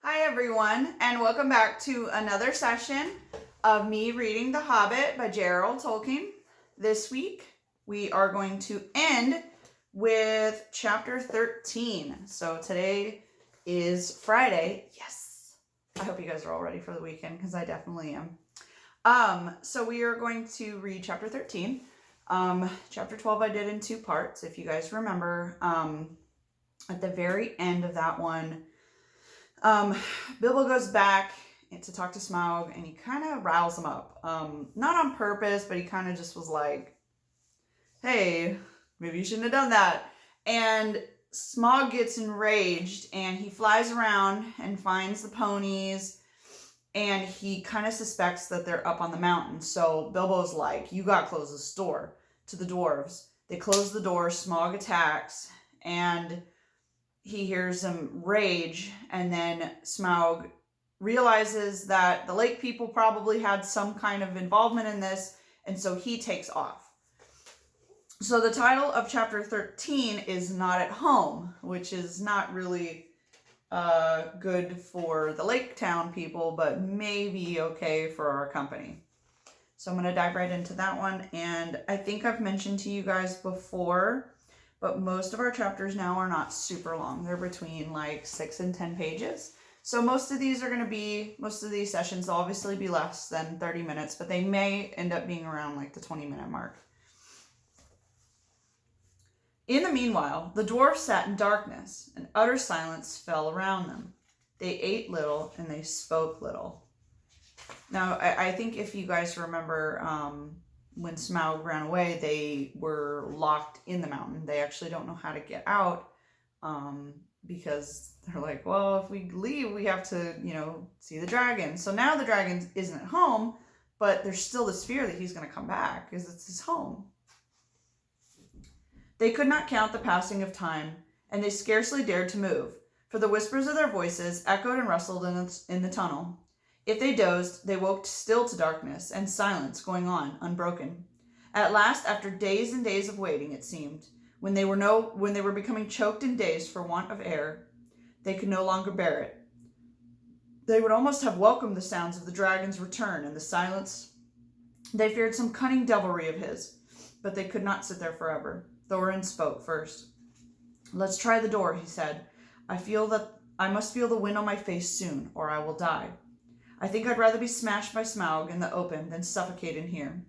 Hi everyone, and welcome back to another session of me reading The Hobbit by Tolkien. This week we are going to end with chapter 13. So today is Friday. Yes! I hope you guys are all ready for the weekend because I definitely am. So we are going to read chapter 13. Chapter 12 I did in two parts. If you guys remember, at the very end of that one, Bilbo goes back to talk to Smaug, and he kind of riles him up. Not on purpose, but he kind of just was like, hey, maybe you shouldn't have done that. And Smaug gets enraged, and he flies around and finds the ponies, and he kind of suspects that they're up on the mountain. So Bilbo's like, you gotta close this door to the dwarves. They close the door, Smaug attacks, and he hears him rage, and then Smaug realizes that the lake people probably had some kind of involvement in this, and so he takes off. So the title of chapter 13 is Not at Home, which is not really good for the lake town people, but maybe okay for our company. So I'm going to dive right into that one, and I think I've mentioned to you guys before, but most of our chapters now are not super long. They're between like 6 and 10 pages. So most of these sessions will obviously be less than 30 minutes, but they may end up being around like the 20-minute mark. In the meanwhile, the dwarves sat in darkness, and utter silence fell around them. They ate little, and they spoke little. Now, I think if you guys remember, when Smaug ran away, they were locked in the mountain. They actually don't know how to get out, because they're like, well, if we leave, we have to, see the dragon. So now the dragon isn't at home, but there's still this fear that he's going to come back because it's his home. They could not count the passing of time, and they scarcely dared to move, for the whispers of their voices echoed and rustled in the tunnel. If they dozed, they woke still to darkness and silence going on, unbroken. At last, after days and days of waiting, it seemed, when they were becoming choked and dazed for want of air, they could no longer bear it. They would almost have welcomed the sounds of the dragon's return and the silence. They feared some cunning devilry of his, but they could not sit there forever. Thorin spoke first. Let's try the door, he said. I must feel the wind on my face soon, or I will die. I think I'd rather be smashed by Smaug in the open than suffocate in here.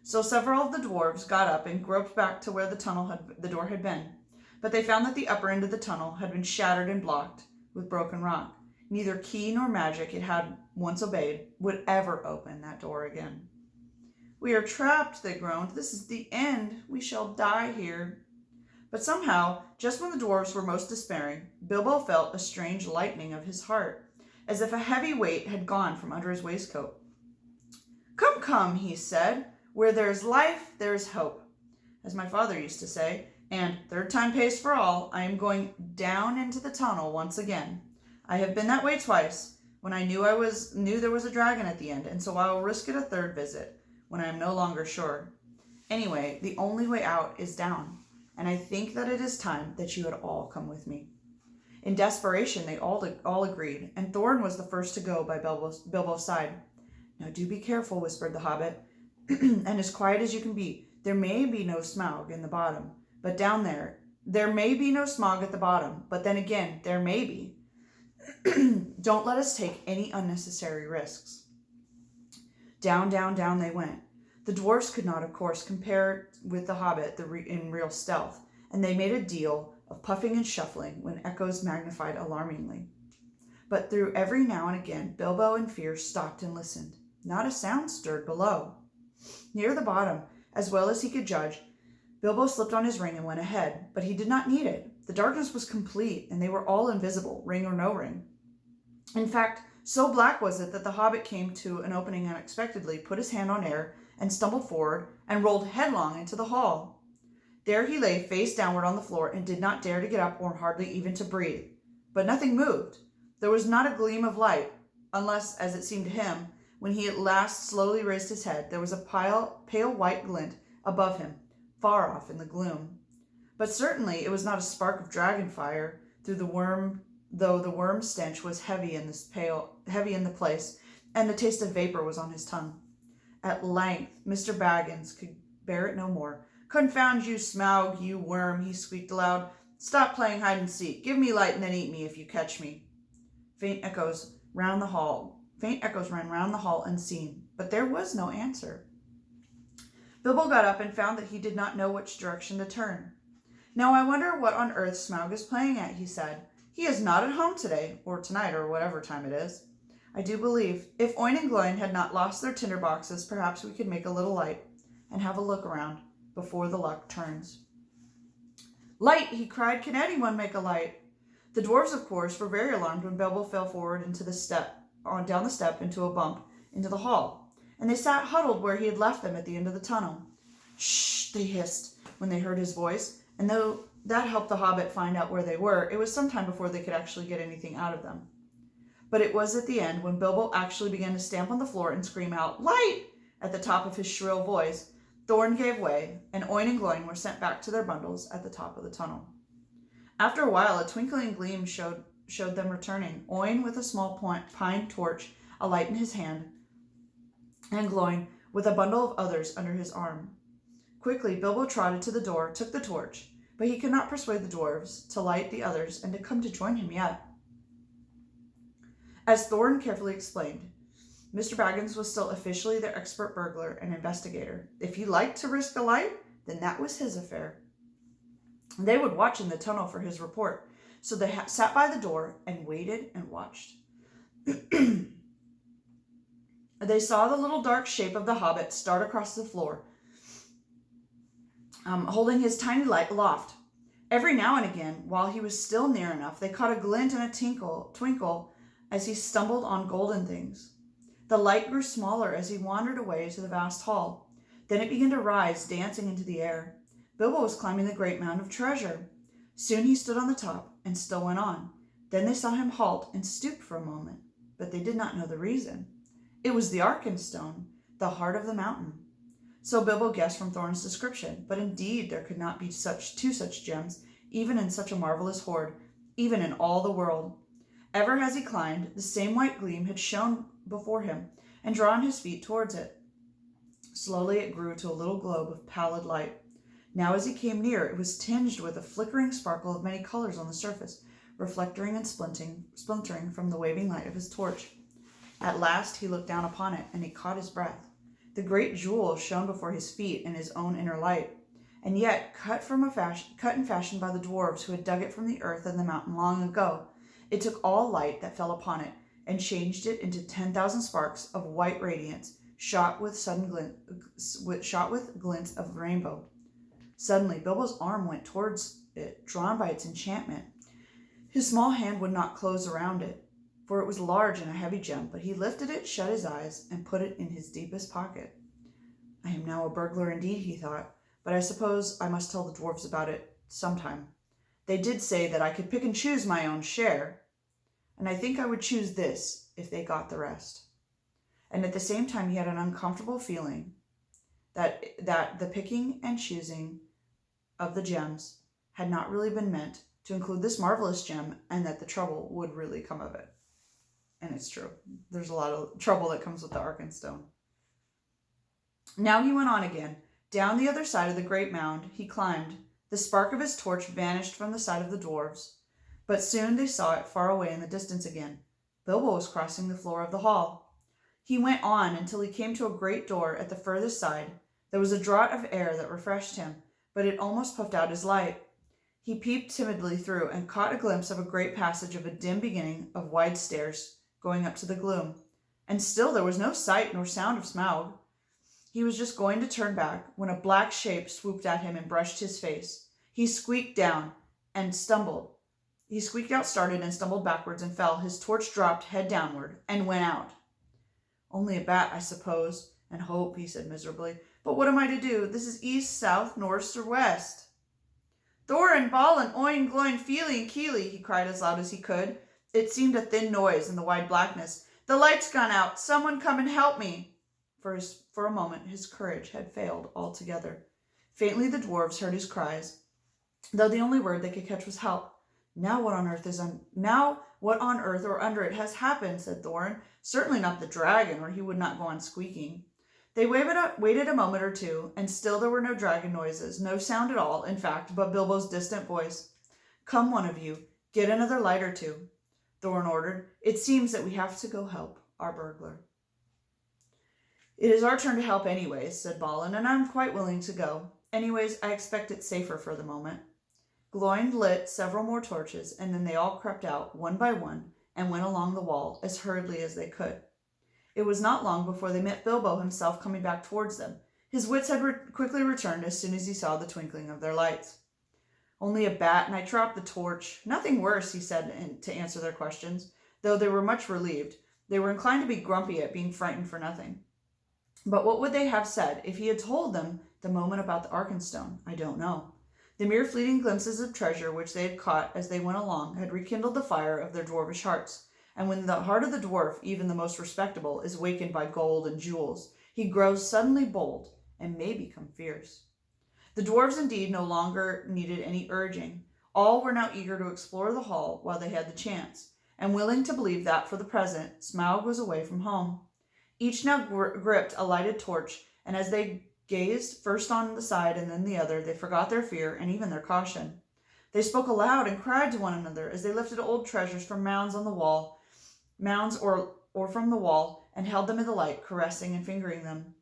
So several of the dwarves got up and groped back to where the door had been. But they found that the upper end of the tunnel had been shattered and blocked with broken rock. Neither key nor magic it had once obeyed would ever open that door again. We are trapped, they groaned. This is the end. We shall die here. But somehow, just when the dwarves were most despairing, Bilbo felt a strange lightening of his heart, as if a heavy weight had gone from under his waistcoat. Come, come, he said. Where there is life, there is hope. As my father used to say, and third time pays for all, I am going down into the tunnel once again. I have been that way twice, when I knew there was a dragon at the end, and so I will risk it a third visit, when I am no longer sure. Anyway, the only way out is down, and I think that it is time that you had all come with me. In desperation, they all agreed, and Thorin was the first to go by Bilbo's side. Now do be careful, whispered the hobbit, and as quiet as you can be. There may be no Smaug in the bottom, but down there may be no Smaug at the bottom, but then again, there may be. Don't let us take any unnecessary risks. Down, down, down they went. The dwarfs could not, of course, compare with the hobbit in real stealth, and they made a deal of puffing and shuffling when echoes magnified alarmingly. But through every now and again, Bilbo in fear stopped and listened. Not a sound stirred below. Near the bottom, as well as he could judge, Bilbo slipped on his ring and went ahead, but he did not need it. The darkness was complete, and they were all invisible, ring or no ring. In fact, so black was it that the hobbit came to an opening unexpectedly, put his hand on air, and stumbled forward, and rolled headlong into the hall. There he lay face downward on the floor and did not dare to get up or hardly even to breathe. But nothing moved. There was not a gleam of light, unless, as it seemed to him, when he at last slowly raised his head, there was a pale white glint above him, far off in the gloom. But certainly it was not a spark of dragon fire through the though the worm stench was heavy in the place, and the taste of vapor was on his tongue. At length, Mr. Baggins could bear it no more. "Confound you, Smaug, you worm," he squeaked aloud. "Stop playing hide and seek. Give me light and then eat me if you catch me." Faint echoes ran round the hall unseen, but there was no answer. Bilbo got up and found that he did not know which direction to turn. "Now I wonder what on earth Smaug is playing at," he said. "He is not at home today, or tonight, or whatever time it is. I do believe, if Oin and Gloin had not lost their tinder boxes, perhaps we could make a little light, and have a look around, before the luck turns." "Light!" he cried. "Can anyone make a light?" The dwarves, of course, were very alarmed when Bilbo fell forward down the step into a bump into the hall, and they sat huddled where he had left them at the end of the tunnel. "Shh!" they hissed when they heard his voice, and though that helped the Hobbit find out where they were, it was some time before they could actually get anything out of them. But it was at the end, when Bilbo actually began to stamp on the floor and scream out, "Light!" at the top of his shrill voice, Thorn gave way, and Oin and Gloin were sent back to their bundles at the top of the tunnel. After a while, a twinkling gleam showed them returning, Oin with a small pine torch alight in his hand, and Gloin with a bundle of others under his arm. Quickly, Bilbo trotted to the door, took the torch, but he could not persuade the dwarves to light the others and to come to join him yet. As Thorn carefully explained, Mr. Baggins was still officially their expert burglar and investigator. If he liked to risk a light, then that was his affair. They would watch in the tunnel for his report, so they sat by the door and waited and watched. They saw the little dark shape of the Hobbit start across the floor, holding his tiny light aloft. Every now and again, while he was still near enough, they caught a glint and a twinkle as he stumbled on golden things. The light grew smaller as he wandered away to the vast hall. Then it began to rise, dancing into the air. Bilbo was climbing the great mound of treasure. Soon he stood on the top and still went on. Then they saw him halt and stoop for a moment, but they did not know the reason. It was the Arkenstone, the heart of the mountain. So Bilbo guessed from Thorn's description, but indeed there could not be two such gems, even in such a marvelous hoard, even in all the world. Ever as he climbed, the same white gleam had shone before him and drawn his feet towards it. Slowly it grew to a little globe of pallid light. Now as he came near, it was tinged with a flickering sparkle of many colors on the surface, reflecting and splintering from the waving light of his torch. At last he looked down upon it, and he caught his breath. The great jewel shone before his feet in his own inner light, and yet cut and fashioned by the dwarves who had dug it from the earth and the mountain long ago. It took all light that fell upon it and changed it into 10,000 sparks of white radiance, shot with glints of rainbow. Suddenly, Bilbo's arm went towards it, drawn by its enchantment. His small hand would not close around it, for it was large and a heavy gem, but he lifted it, shut his eyes, and put it in his deepest pocket. "I am now a burglar indeed," he thought, "but I suppose I must tell the dwarves about it sometime. They did say that I could pick and choose my own share, and I think I would choose this if they got the rest." And at the same time, he had an uncomfortable feeling that the picking and choosing of the gems had not really been meant to include this marvelous gem, and that the trouble would really come of it. And it's true. There's a lot of trouble that comes with the Arkenstone. Now he went on again. Down the other side of the great mound he climbed. The spark of his torch vanished from the sight of the dwarves, but soon they saw it far away in the distance again. Bilbo was crossing the floor of the hall. He went on until he came to a great door at the furthest side. There was a draught of air that refreshed him, but it almost puffed out his light. He peeped timidly through and caught a glimpse of a great passage of a dim beginning of wide stairs going up to the gloom. And still there was no sight nor sound of Smaug. He was just going to turn back when a black shape swooped at him and brushed his face. He squeaked out, started, and stumbled backwards and fell. His torch dropped head downward and went out. "Only a bat, I suppose, and hope," he said miserably. "But what am I to do? This is east, south, north, or west?" "Thorin, Balin, Oin, Gloin, Fili, and Kili," he cried as loud as he could. It seemed a thin noise in the wide blackness. "The light's gone out. Someone come and help me." For a moment his courage had failed altogether. Faintly the dwarves heard his cries, though the only word they could catch was "help." Now what on earth or under it has happened, said Thorin. Certainly not the dragon, or he would not go on squeaking. They waited a moment or two, and still there were no dragon noises, no sound at all, in fact, but Bilbo's distant voice. Come, one of you, get another light or two, Thorin ordered. It seems that we have to go help our burglar. It is our turn to help anyways, said Balin, and I'm quite willing to go. Anyways, I expect it's safer for the moment. Gloin lit several more torches, and then they all crept out, one by one, and went along the wall as hurriedly as they could. It was not long before they met Bilbo himself coming back towards them. His wits had quickly returned as soon as he saw the twinkling of their lights. Only a bat, and I dropped the torch. Nothing worse, he said to answer their questions, though they were much relieved. They were inclined to be grumpy at being frightened for nothing. But what would they have said if he had told them the moment about the Arkenstone? I don't know. The mere fleeting glimpses of treasure which they had caught as they went along had rekindled the fire of their dwarvish hearts, and when the heart of the dwarf, even the most respectable, is wakened by gold and jewels, he grows suddenly bold and may become fierce. The dwarves indeed no longer needed any urging. All were now eager to explore the hall while they had the chance, and willing to believe that, for the present, Smaug was away from home. Each now gripped a lighted torch, and as they gazed first on the side and then the other, they forgot their fear and even their caution. They spoke aloud and cried to one another as they lifted old treasures from mounds or from the wall, and held them in the light, caressing and fingering them.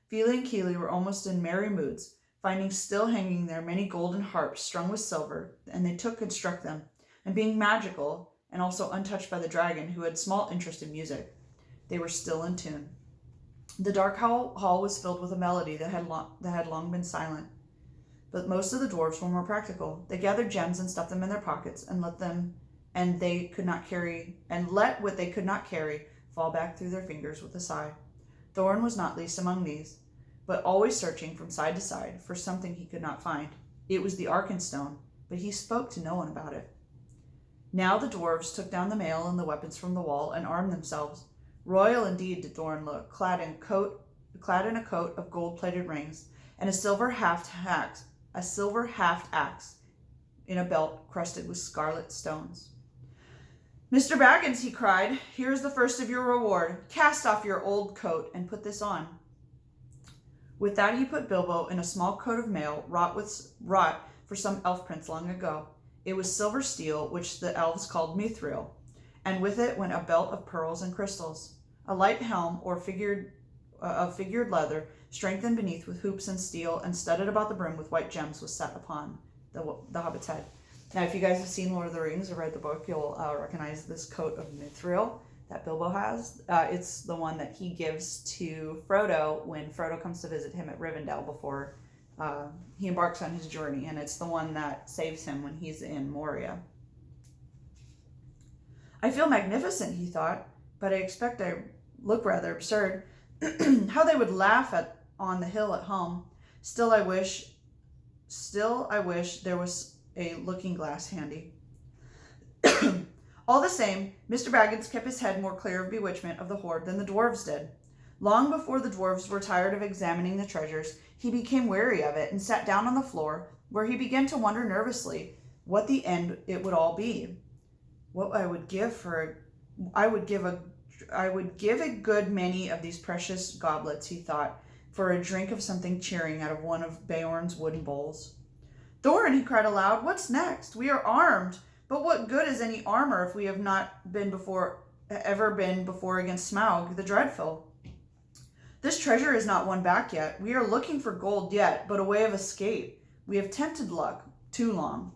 Fili and Kili were almost in merry moods, finding still hanging there many golden harps strung with silver, and they took and struck them, and being magical, and also untouched by the dragon, who had small interest in music, they were still in tune. The dark hall was filled with a melody that had long been silent. But most of the dwarves were more practical. They gathered gems and stuffed them in their pockets, and let what they could not carry fall back through their fingers with a sigh. Thorin was not least among these, but always searching from side to side for something he could not find. It was the Arkenstone, but he spoke to no one about it. Now the dwarves took down the mail and the weapons from the wall and armed themselves. Royal indeed did Thorin look, clad in a coat of gold-plated rings, and a silver haft axe in a belt crusted with scarlet stones. Mr. Baggins, he cried, here is the first of your reward. Cast off your old coat and put this on. With that he put Bilbo in a small coat of mail wrought for some elf prince long ago. It was silver steel, which the elves called mithril, and with it went a belt of pearls and crystals. A light helm of figured leather, strengthened beneath with hoops and steel, and studded about the brim with white gems, was set upon the Hobbit's head. Now, if you guys have seen Lord of the Rings or read the book, you'll recognize this coat of mithril that Bilbo has. It's the one that he gives to Frodo when Frodo comes to visit him at Rivendell before he embarks on his journey, and it's the one that saves him when he's in Moria. I feel magnificent, he thought, but I expect I look rather absurd. How they would laugh on the hill at home. Still I wish there was a looking glass handy. All the same, Mr. Baggins kept his head more clear of bewitchment of the hoard than the dwarves did. Long before the dwarves were tired of examining the treasures, he became weary of it and sat down on the floor, where he began to wonder nervously what the end it would all be. What I would give a good many of these precious goblets, he thought, for a drink of something cheering out of one of Beorn's wooden bowls. Thorin, he cried aloud, what's next? We are armed, but what good is any armor if we have not ever been before against Smaug the Dreadful? This treasure is not won back yet. We are looking for gold yet, but a way of escape. We have tempted luck too long.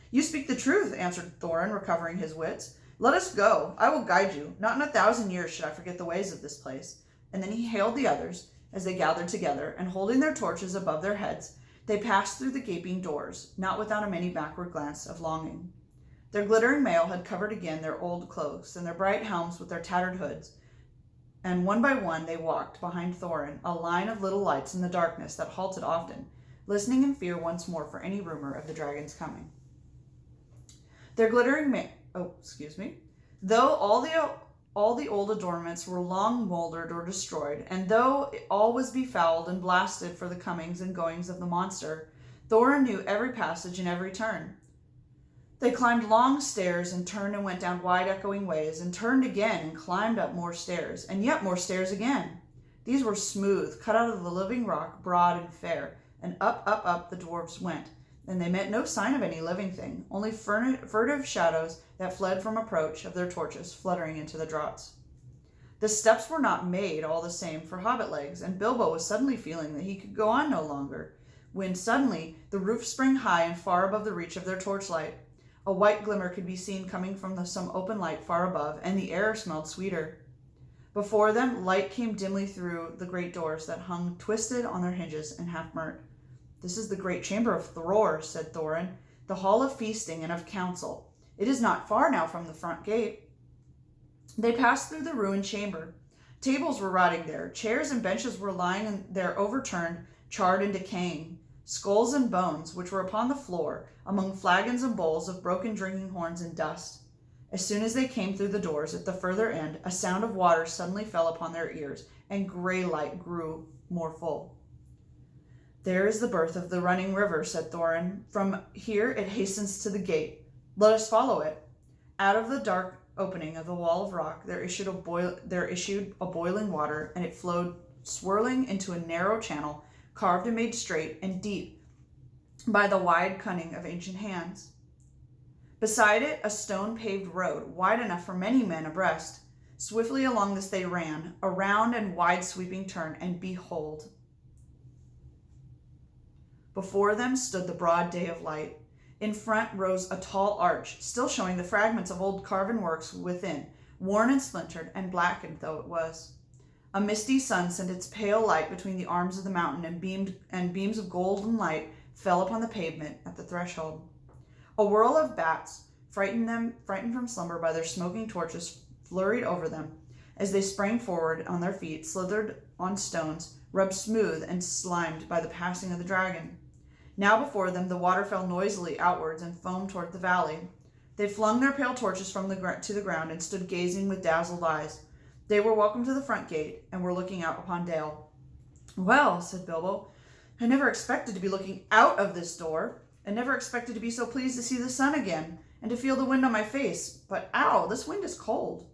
You speak the truth, answered Thorin, recovering his wits. Let us go. I will guide you. Not in 1,000 years should I forget the ways of this place. And then he hailed the others as they gathered together, and holding their torches above their heads, they passed through the gaping doors, not without a many backward glance of longing. Their glittering mail had covered again their old cloaks, and their bright helms with their tattered hoods, and one by one they walked behind Thorin, a line of little lights in the darkness that halted often, listening in fear once more for any rumor of the dragon's coming. Their glittering Though all the old adornments were long mouldered or destroyed, and though all was befouled and blasted for the comings and goings of the monster, Thorin knew every passage and every turn. They climbed long stairs and turned and went down wide echoing ways and turned again and climbed up more stairs and yet more stairs again. These were smooth, cut out of the living rock, broad and fair, and up the dwarves went, and they met no sign of any living thing, only furtive shadows that fled from approach of their torches fluttering into the draughts. The steps were not made all the same for hobbit legs, and Bilbo was suddenly feeling that he could go on no longer, when suddenly the roof sprang high and far above the reach of their torchlight. A white glimmer could be seen coming from some open light far above, and the air smelled sweeter. Before them, light came dimly through the great doors that hung twisted on their hinges and half-burnt. "This is the great chamber of Thror," said Thorin, "the hall of feasting and of council. It is not far now from the front gate." They passed through the ruined chamber. Tables were rotting there. Chairs and benches were lying there overturned, charred and decaying. Skulls and bones, which were upon the floor, among flagons and bowls of broken drinking horns and dust. As soon as they came through the doors at the further end, a sound of water suddenly fell upon their ears, and gray light grew more full. "There is the birth of the running river," said Thorin. "From here it hastens to the gate. Let us follow it." Out of the dark opening of the wall of rock there issued a boiling water, and it flowed swirling into a narrow channel, carved and made straight and deep by the wide cunning of ancient hands. Beside it, a stone-paved road, wide enough for many men abreast. Swiftly along this they ran, a round and wide-sweeping turn, and behold! Before them stood the broad day of light. In front rose a tall arch, still showing the fragments of old carven works within, worn and splintered, and blackened though it was. A misty sun sent its pale light between the arms of the mountain, and beams of golden light fell upon the pavement at the threshold. A whirl of bats, frightened from slumber by their smoking torches, flurried over them as they sprang forward on their feet, slithered on stones, rubbed smooth and slimed by the passing of the dragon. Now before them the water fell noisily outwards and foamed toward the valley. They flung their pale torches to the ground and stood gazing with dazzled eyes. They were welcome to the front gate and were looking out upon Dale. "Well," said Bilbo, "I never expected to be looking out of this door. I never expected to be so pleased to see the sun again, and to feel the wind on my face. But, ow, this wind is cold."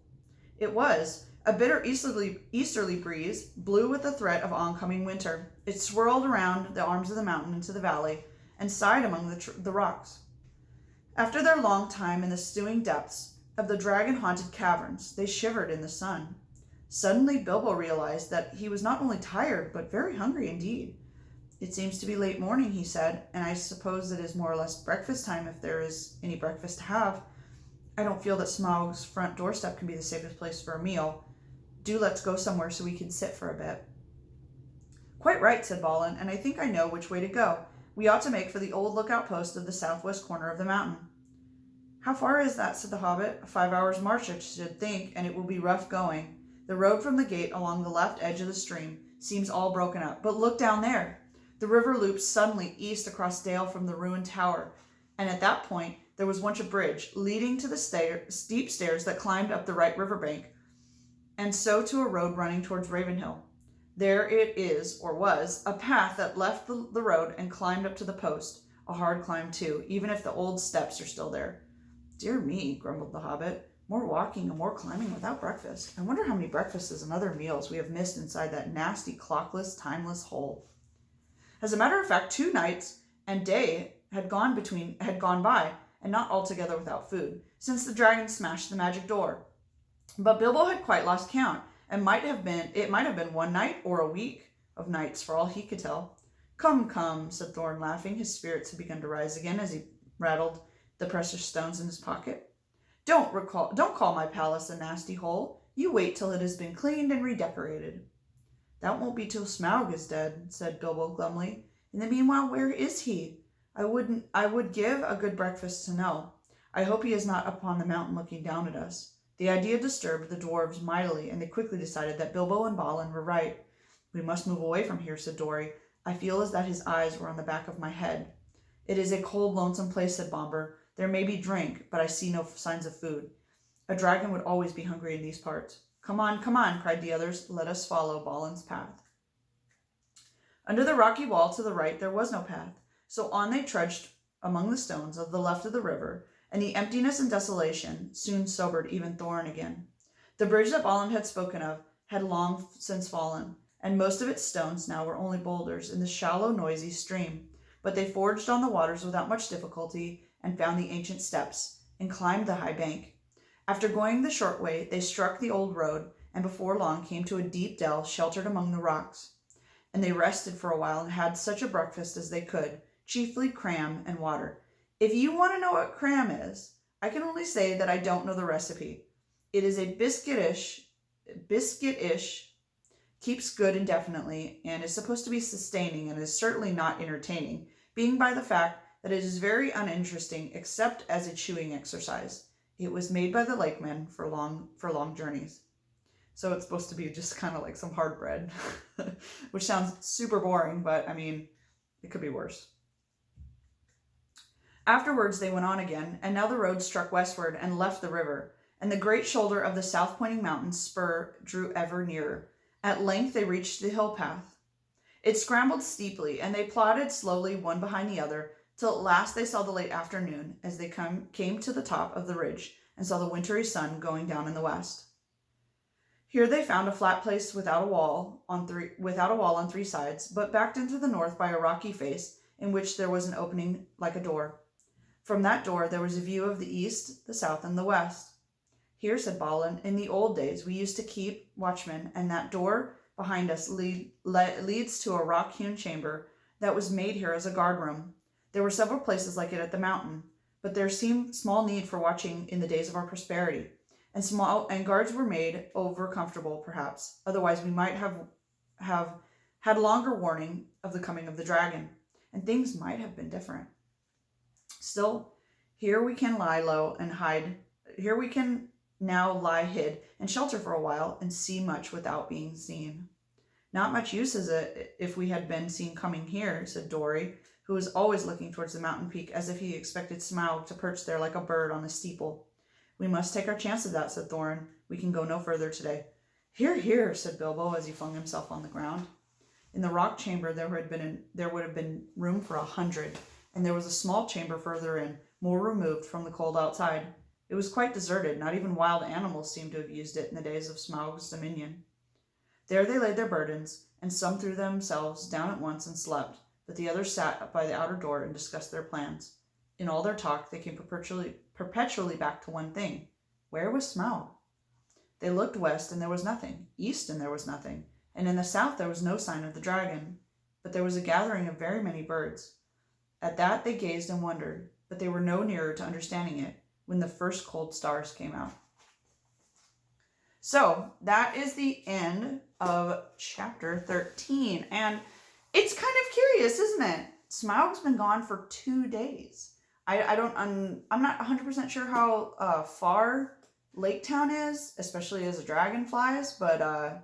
It was. A bitter easterly breeze blew with the threat of oncoming winter. It swirled around the arms of the mountain into the valley, and sighed among the rocks. After their long time in the stewing depths of the dragon-haunted caverns, they shivered in the sun. Suddenly Bilbo realized that he was not only tired, but very hungry indeed. "It seems to be late morning," he said, "and I suppose it is more or less breakfast time if there is any breakfast to have. I don't feel that Smaug's front doorstep can be the safest place for a meal. Do let's go somewhere so we can sit for a bit." "Quite right," said Balin, "and I think I know which way to go. We ought to make for the old lookout post of the southwest corner of the mountain." "How far is that?" said the hobbit. "A 5 hours' march, I should think, and it will be rough going. The road from the gate along the left edge of the stream seems all broken up. But look down there." The river loops suddenly east across Dale from the ruined tower, and at that point there was once a bridge leading to the steep stairs that climbed up the right river bank, and so to a road running towards Ravenhill. There it is, or was, a path that left the road and climbed up to the post. A hard climb, too, even if the old steps are still there. "Dear me," grumbled the hobbit. "More walking and more climbing without breakfast. I wonder how many breakfasts and other meals we have missed inside that nasty, clockless, timeless hole." As a matter of fact, 2 nights and day had gone by, and not altogether without food, since the dragon smashed the magic door. But Bilbo had quite lost count, and it might have been 1 night or a week of nights for all he could tell. Come, said Thorin, laughing. His spirits had begun to rise again as he rattled the precious stones in his pocket. Don't call my palace a nasty hole. You wait till it has been cleaned and redecorated." "That won't be till Smaug is dead," said Bilbo glumly. "In the meanwhile, where is he? I would give a good breakfast to know. I hope he is not upon the mountain looking down at us." The idea disturbed the dwarves mightily, and they quickly decided that Bilbo and Balin were right. "We must move away from here," said Dori. "I feel as that his eyes were on the back of my head." "It is a cold, lonesome place," said Bomber. "There may be drink, but I see no signs of food. A dragon would always be hungry in these parts." Come on, cried the others. "Let us follow Balin's path." Under the rocky wall to the right there was no path, so on they trudged among the stones of the left of the river, and the emptiness and desolation soon sobered even Thorin again. The bridge that Balin had spoken of had long since fallen, and most of its stones now were only boulders in the shallow, noisy stream. But they forged on the waters without much difficulty and found the ancient steps and climbed the high bank. After going the short way, they struck the old road and before long came to a deep dell sheltered among the rocks. And they rested for a while and had such a breakfast as they could, chiefly cram and water. If you want to know what cram is, I can only say that I don't know the recipe. It is a biscuitish, keeps good indefinitely, and is supposed to be sustaining and is certainly not entertaining, being by the fact that it is very uninteresting except as a chewing exercise. It was made by the lakemen for long journeys. So it's supposed to be just kind of like some hard bread, which sounds super boring, but I mean, it could be worse. Afterwards, they went on again, and now the road struck westward and left the river, and the great shoulder of the south-pointing mountain spur drew ever nearer. At length, they reached the hill path. It scrambled steeply, and they plodded slowly one behind the other, till at last they saw the late afternoon as they came to the top of the ridge and saw the wintry sun going down in the west. Here they found a flat place without a wall on three sides, but backed into the north by a rocky face in which there was an opening like a door. From that door there was a view of the east, the south, and the west. Here, said Balin, in the old days we used to keep watchmen, and that door behind us leads to a rock-hewn chamber that was made here as a guard-room. There were several places like it at the mountain, but there seemed small need for watching in the days of our prosperity, and guards were made over comfortable, perhaps. Otherwise we might have had longer warning of the coming of the dragon, and things might have been different. Still, here we can lie low and hide. Here we can now lie hid and shelter for a while and see much without being seen. Not much use is it if we had been seen coming here, said Dorry, who was always looking towards the mountain peak as if he expected Smaug to perch there like a bird on a steeple. We must take our chance of that, said Thorin. We can go no further today. Hear, hear, said Bilbo as he flung himself on the ground. In the rock chamber there would have been room for 100, and there was a small chamber further in, more removed from the cold outside. It was quite deserted. Not even wild animals seemed to have used it in the days of Smaug's dominion. There they laid their burdens, and some threw themselves down at once and slept, but the others sat by the outer door and discussed their plans. In all their talk they came perpetually back to one thing. Where was Smaug? They looked west, and there was nothing. East, and there was nothing. And in the south there was no sign of the dragon. But there was a gathering of very many birds. At that they gazed and wondered, but they were no nearer to understanding it when the first cold stars came out. So that is the end of chapter 13. And it's kind of curious, isn't it? Smaug's been gone for 2 days. I'm not 100% sure how far Lake Town is, especially as a dragon flies, but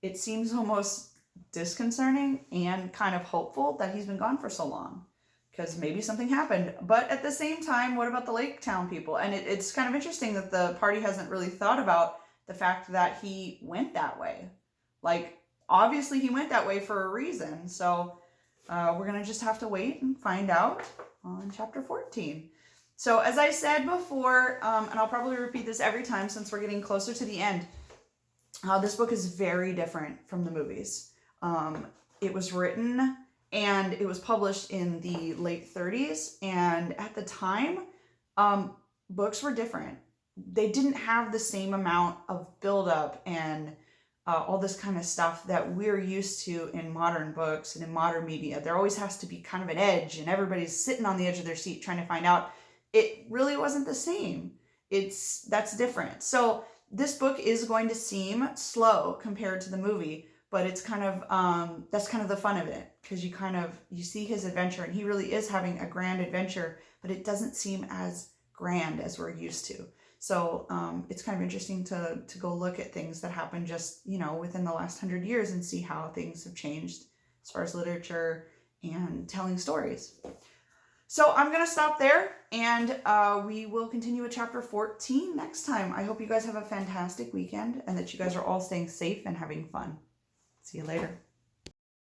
it seems almost disconcerting and kind of hopeful that he's been gone for so long, because maybe something happened. But at the same time, what about the Lake Town people? And it's kind of interesting that the party hasn't really thought about the fact that he went that way. Like, obviously he went that way for a reason. So we're going to just have to wait and find out on chapter 14. So as I said before, and I'll probably repeat this every time since we're getting closer to the end, this book is very different from the movies. It was written and it was published in the late 30s. And at the time, books were different. They didn't have the same amount of buildup and all this kind of stuff that we're used to in modern books and in modern media. There always has to be kind of an edge, and everybody's sitting on the edge of their seat trying to find out. It really wasn't the same. That's different. So this book is going to seem slow compared to the movie, but it's kind of that's kind of the fun of it, because you see his adventure, and he really is having a grand adventure, but it doesn't seem as grand as we're used to. So it's kind of interesting to go look at things that happened just, within the last 100 years and see how things have changed as far as literature and telling stories. So I'm going to stop there, and we will continue with chapter 14 next time. I hope you guys have a fantastic weekend and that you guys are all staying safe and having fun. See you later.